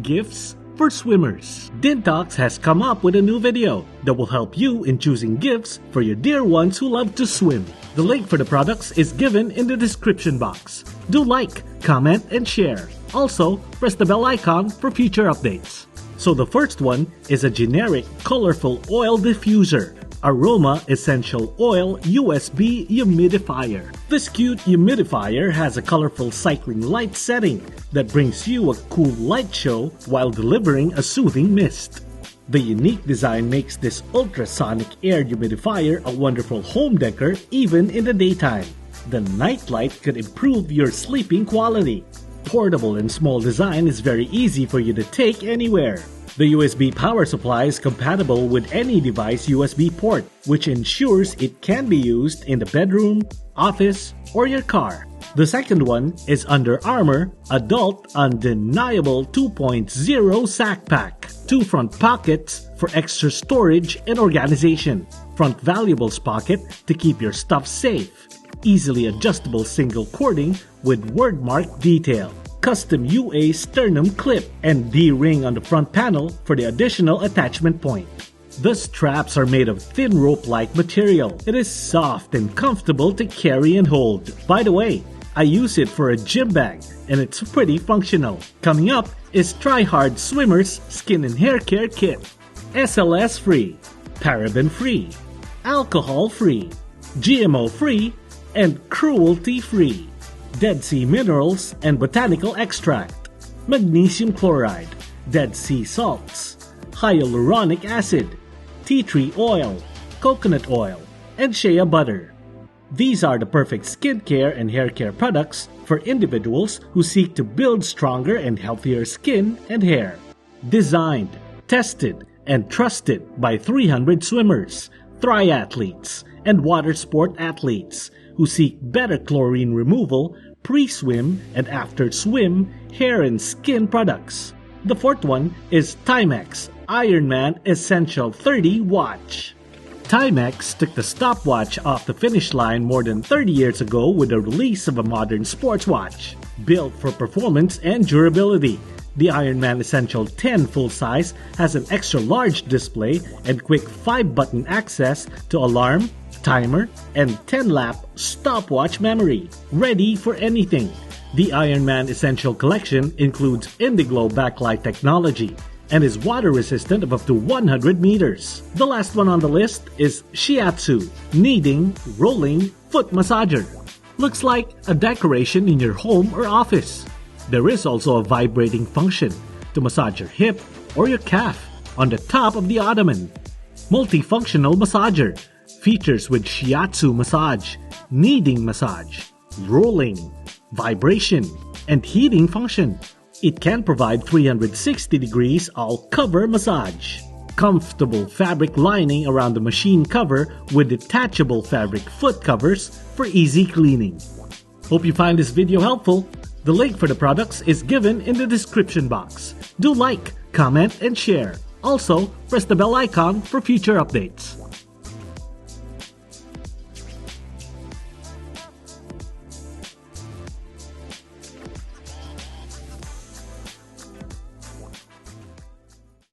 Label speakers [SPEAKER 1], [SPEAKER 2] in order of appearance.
[SPEAKER 1] Gifts for swimmers. Dintalks has come up with a new video that will help you in choosing gifts for your dear ones who love to swim. The link for the products is given in the description box. Do like, comment, and share. Also, press the bell icon for future updates. So the first one is a generic colorful oil diffuser. Aroma Essential Oil USB Humidifier. This cute humidifier has a colorful cycling light setting that brings you a cool light show while delivering a soothing mist. The unique design makes this ultrasonic air humidifier a wonderful home decor even in the daytime. The night light could improve your sleeping quality. Portable and small design is very easy for you to take anywhere. The USB power supply is compatible with any device USB port, which ensures it can be used in the bedroom, office, or your car. The second one is Under Armour Adult Undeniable 2.0 Sackpack. 2 front pockets for extra storage and organization. Front valuables pocket to keep your stuff safe. Easily adjustable single cording with wordmark detail. Custom UA sternum clip and D-ring on the front panel for the additional attachment point. The straps are made of thin rope-like material. It is soft and comfortable to carry and hold. By the way, I use it for a gym bag and it's pretty functional. Coming up is TRIHARD Swimmer's Skin and Hair Care Kit. SLS free, paraben free, alcohol free, GMO free, and cruelty free. Dead Sea minerals and botanical extract, magnesium chloride, Dead Sea salts, hyaluronic acid, tea tree oil, coconut oil, and shea butter. These are the perfect skincare and hair care products for individuals who seek to build stronger and healthier skin and hair. Designed, tested, and trusted by 300 swimmers, triathletes, and water sport athletes who seek better chlorine removal, pre-swim and after-swim hair and skin products. The fourth one is Timex Ironman Essential 30 Watch. Timex took the stopwatch off the finish line more than 30 years ago with the release of a modern sports watch. Built for performance and durability, the Ironman Essential 10 full-size has an extra-large display and quick 5-button access to alarm, timer, and 10-lap stopwatch memory. Ready for anything. The Ironman Essential collection includes Indiglo backlight technology and is water resistant of up to 100 meters. The last one on the list is Shiatsu Kneading Rolling Foot Massager. Looks like a decoration in your home or office. There is also a vibrating function to massage your hip or your calf on the top of the ottoman. Multifunctional massager. Features with Shiatsu massage, kneading massage, rolling, vibration, and heating function. It can provide 360 degrees all-cover massage. Comfortable fabric lining around the machine cover with detachable fabric foot covers for easy cleaning. Hope you find this video helpful. The link for the products is given in the description box. Do like, comment, and share. Also, press the bell icon for future updates.